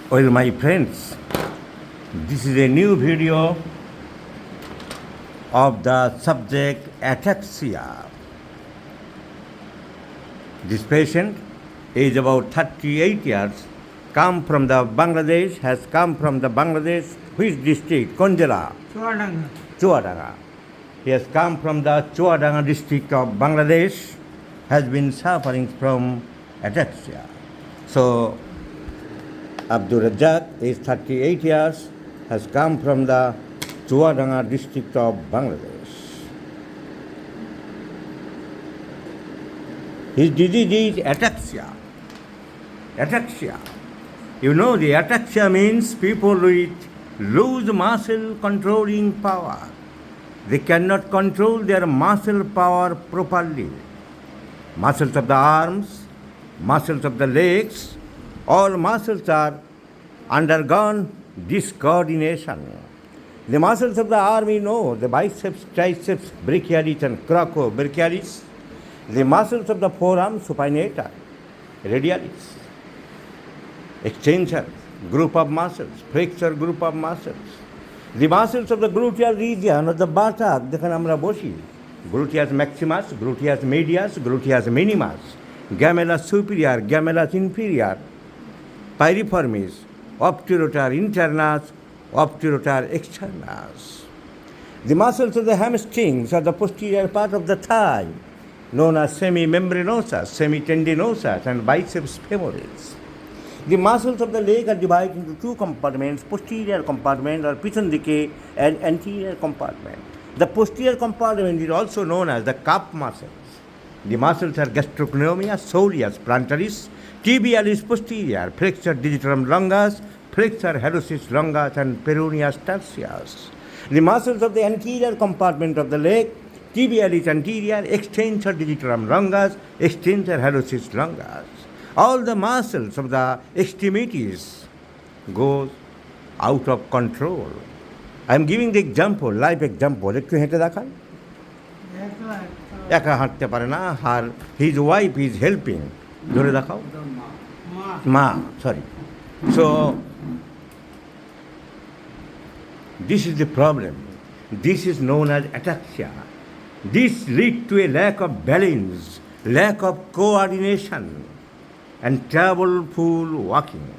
Well, my friends, this is a new video of the subject ataxia. This patient is about 38 years, has come from the Bangladesh, which district? Konjala. Chuadanga. He has come from the Chuadanga district of Bangladesh, has been suffering from ataxia. So, Abdul Razzaq is 38 years, has come from the Chuadanga district of Bangladesh. His disease is ataxia. Ataxia. You know, the ataxia means people with lose muscle controlling power. They cannot control their muscle power properly. Muscles of the arms, muscles of the legs, all muscles are undergone discoordination. The muscles of the arm, you know, the biceps, triceps, brachialis and coracobrachialis. The muscles of the forearm, supinator, radialis. Extensor, group of muscles, flexor, group of muscles. The muscles of the gluteal region of the buttock, দেখেন আমরা বসি, gluteus maximus, gluteus medius, gluteus minimus, gemellus superior, gemellus inferior, piriformis, obturator internus, obturator externus. The muscles of the hamstrings are the posterior part of the thigh, known as semimembranosus, semitendinosus, and biceps femoris. The muscles of the leg are divided into two compartments, posterior compartment or pichon dike and anterior compartment. The posterior compartment is also known as the calf muscles. The muscles are gastrocnemius, soleus plantaris, tibialis posterior, flexor digitorum longus, flexor hallucis longus, and peroneus tertius. The muscles of the anterior compartment of the leg, tibialis anterior, extensor digitorum longus, extensor hallucis longus. All the muscles of the extremities goes out of control. I am giving the example, live example. একটু হেঁটে দেখান। একা হাঁটতে পারে না, আর his wife is helping. ধরে দেখাও। মা, sorry. So, this is the problem. This is known as ataxia. This leads to a lack of balance, lack of coordination, and troubleful walking.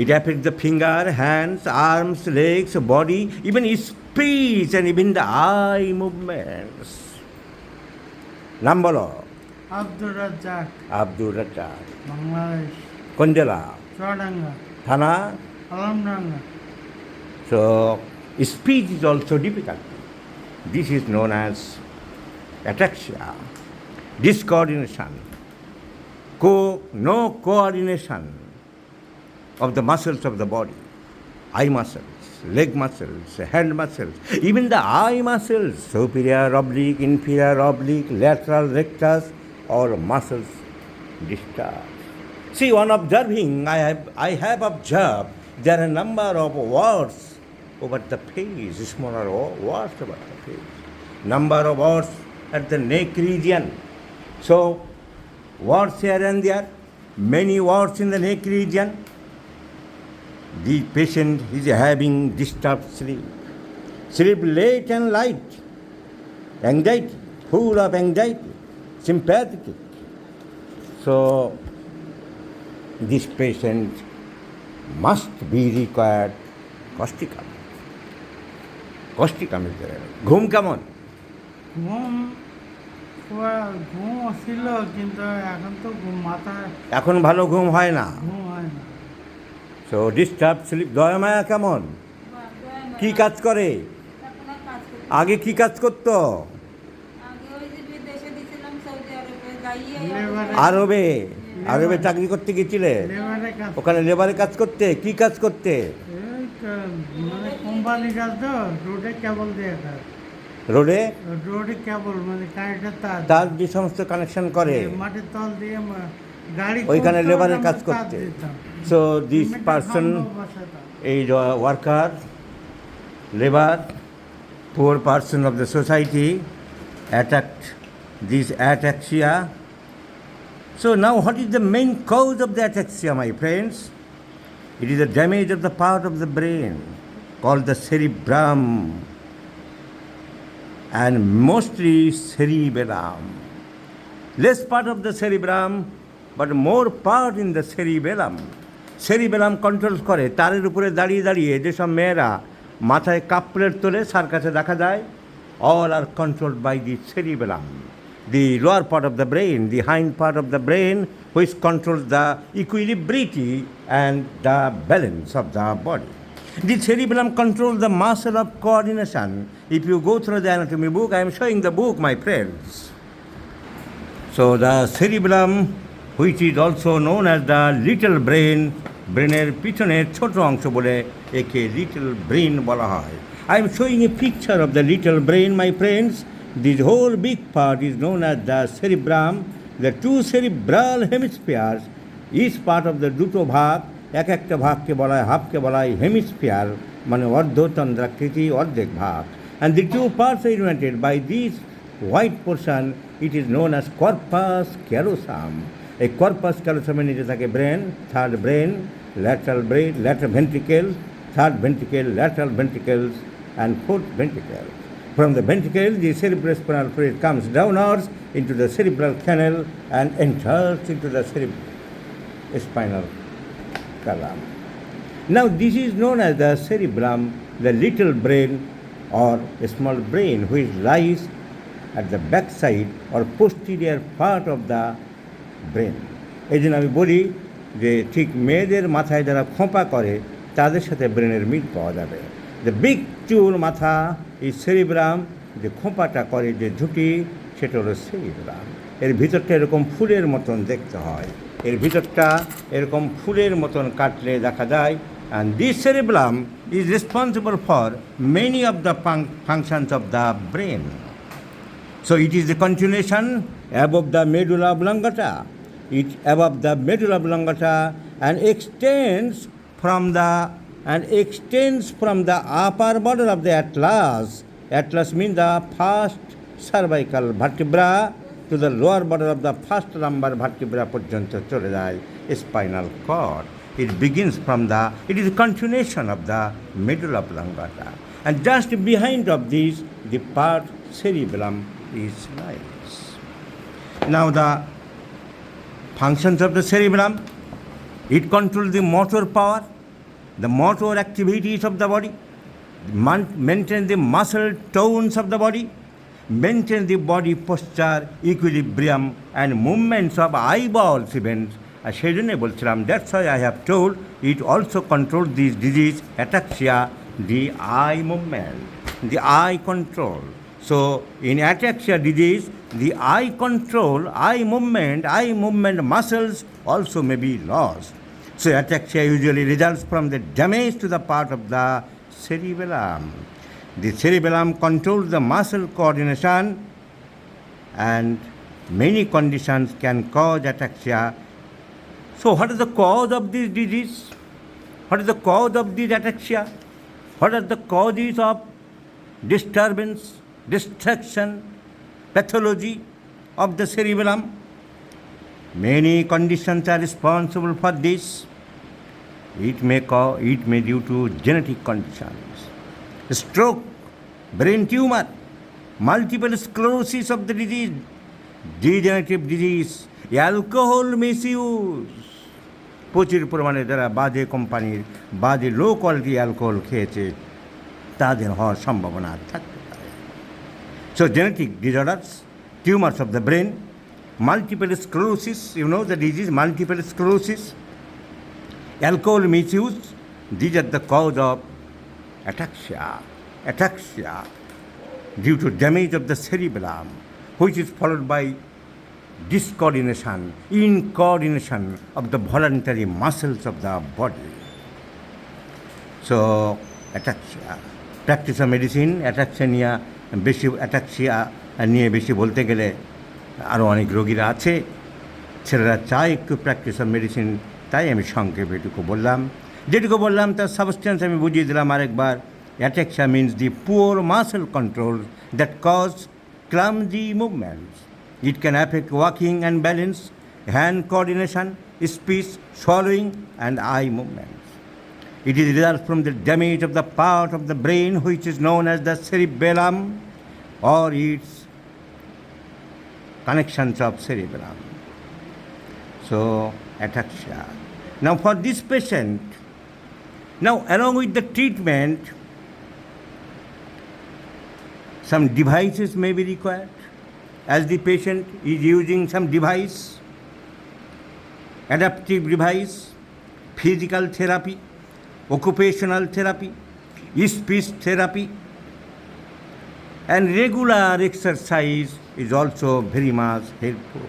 It affects the finger, hands, arms, legs, body, even speech and even the eye movements. Number of Abdul Razzaq, Bangladesh, Konjala, Chuadanga, Thana. Alamdanga. So speech is also difficult. This is known as ataxia, discoordination, no coordination of the muscles of the body, eye muscles, leg muscles, hand muscles, even the eye muscles, superior oblique, inferior oblique, lateral rectus, all muscles disturbed. See, on observing, I have observed there are a number of warts over the face, smaller warts over the face, number of warts at the neck region. So, warts here and there, many warts in the neck region. The patient is having disturbed sleep. Sleep late and light, anxiety, full of anxiety, sympathetic. So, this patient must be required causticum. Causticum is there. ঘুম কেমন? ঘুম ছিল কিন্তু এখন তো মাথা এখন ভালো ঘুম হয় না। হয় না। So disturb slip. দয়ামায়া কেমন? কি কাজ করে? আগে কি কাজ করতো? আরবে আরবে চাকরি করতে গেছিলে? ওখানে লেবারে কাজ করতে? কি কাজ করতে? মানে কোম্পানি কাজ তো, রোডে কেবল দিয়ে কাজ। রোডে কেবল মানে কারেন্টের তার যে সমস্ত কানেকশন করে মাটির তল দিয়ে গাড়ি, ওইখানে লেবারের কাজ করতে। সো দিস পারসন এই worker, labour, poor person of the society attacked this ataxia. So now what is the main cause of the ataxia, my friends? It is the damage of the part of the brain called the cerebrum and mostly cerebellum. Less part of the cerebrum but more part in the cerebellum. Cerebellum controls করে তারের উপরে দাঁড়িয়ে দাঁড়িয়ে যেসব মেয়েরা মাথায় cup plate তোলে সার্কাসে দেখা যায়, all are controlled by the cerebellum, the lower part of the brain, the hind part of the brain, which controls the equilibrium and the balance of the body. The cerebellum controls the muscle of coordination. If you go through the anatomy book, I am showing the book, my friends. So the cerebellum, which is also known as the little brain, ব্রেনের পিছনের ছোট অংশ বলে একে little brain বলা হয়। I am showing a picture of the little brain, my friends. This whole big part is known as the cerebrum. The two cerebral hemispheres, each part of the দুটো ভাগ, এক একটা ভাগকে বলা হয়, হাফকে বলা হয় হেমিস্ফিয়ার, মানে অর্ধচন্দ্রাকৃতি, অর্ধেক ভাগ। And the two parts are united by this white portion. It is known as corpus callosum. এই কর্পাস ক্যালোসামের নিচে থাকে brain, third brain, lateral ventricle, third ventricle, lateral ventricles and fourth ventricle. From the ventricle, the cerebrospinal fluid comes downwards into the cerebral canal and enters into the cerebrospinal column. Now this is known as the cerebellum, the little brain or a small brain which lies at the back side or posterior part of the brain. এই জন্য আমি বলি যে ঠিক মেয়েদের মাথায় যারা খোঁপা করে তাদের সাথে ব্রেনের মিল পাওয়া যাবে। যে বিগ চুল মাথা এই সেরিব্রাম, যে খোঁপাটা করে যে ঝুঁটি সেটা হলো সেরিব্রাম। এর ভিতরটা এরকম ফুলের মতন দেখতে হয়, এর ভিতরটা এরকম ফুলের মতন কাটলে দেখা যায়। And this cerebrum is responsible for many of the functions of the brain. So it is the continuation above the medulla oblongata. It above the medulla oblongata and extends from the upper border of the atlas. Atlas means the first cervical vertebra to the lower border of the first lumbar vertebra পর্যন্ত চলে যায় spinal cord. It begins from it is a continuation of the medulla oblongata. And just behind of this, the part cerebellum is lies. Now the functions of the cerebellum, it controls the motor power, the motor activities of the body, maintain the muscle tones of the body, maintain the body posture, equilibrium and movements of eyeballs events. আর সেই জন্যই বলছিলাম, that's why I have told it also controls this disease, ataxia, the eye movement, the eye control. So in ataxia disease, the eye control, eye movement muscles also may be lost. So ataxia usually results from the damage to the part of the cerebellum. The cerebellum controls the muscle coordination and many conditions can cause ataxia. So what is the cause of this disease? What is the cause of this ataxia? What are the causes of disturbance, destruction, pathology of the cerebellum? Many conditions are responsible for this. It may due to genetic conditions, stroke, brain tumor, multiple sclerosis of the disease, degenerative disease, alcohol misuse. প্রচুর পরিমাণে যারা বাজে কোম্পানির বাজে low quality alcohol খেয়েছে তাদের হওয়ার সম্ভাবনা থাকতে পারে। So genetic disorders, tumors of the brain, multiple sclerosis, you know the disease multiple sclerosis, alcohol misuse, these are the cause of ataxia due to damage of the cerebellum, which is followed by incoordination of the voluntary muscles of the body. So ataxia, practice of medicine, ataxia নিয়ে বেশি বলতে গেলে আরও অনেক রোগীরা আছে, ছেলেরা চায় একটু প্র্যাকটিস অফ মেডিসিন, তাই আমি সংক্ষেপে যেটুকু বললাম তার সাবস্টেন্স আমি বুঝিয়ে দিলাম আরেকবার। Ataxia means the poor muscle control that cause clumsy movements. It can affect walking and balance, hand coordination, speech, swallowing, and eye movements. It is result from the damage of the part of the brain which is known as the cerebellum or its connections of cerebellum. So, ataxia. Now, for this patient, now along with the treatment, some devices may be required as the patient is using some device, adaptive device, physical therapy, occupational therapy, speech therapy, and regular exercise is also very much helpful.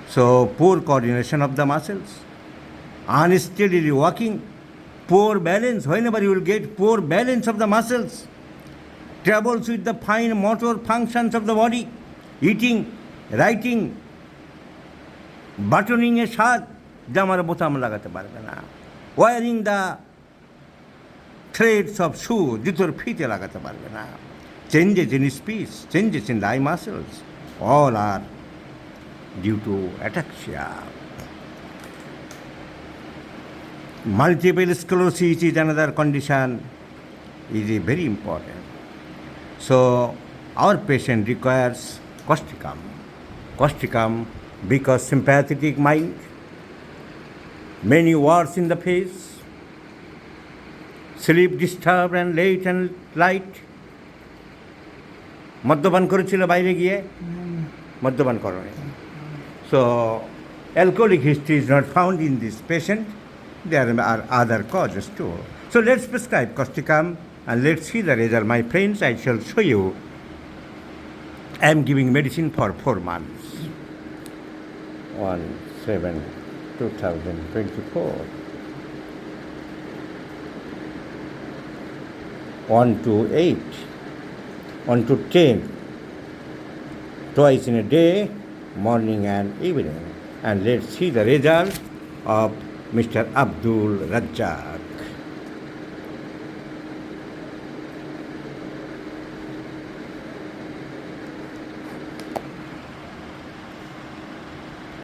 So, poor coordination of the muscles, unsteadily walking, poor balance, whenever you will get poor balance of the muscles, troubles with the fine motor functions of the body, eating, writing, buttoning a shirt, জামার বোতাম লাগাতে পারবে না, wearing the threads of shoe, জুতোর ফিতে লাগাতে পারবে না, changes in speech, changes in the eye muscles, all are due to ataxia. Multiple sclerosis is another condition, is very important. So, our patient requires causticum. Causticum because sympathetic mind, many words in the face, sleep disturbed and late and light. মদ্যপান করেছিল বাইরে গিয়ে, মদ্যপান করণে. So, alcoholic history is not found in this patient. There are other causes too. So, let's prescribe causticum and let's see the result. My friends, I shall show you. I am giving medicine for 4 months. 1/7/2024. 1/8. 1/10. Twice in a day, morning and evening. And let's see the result of Mr. Abdul Razzaq.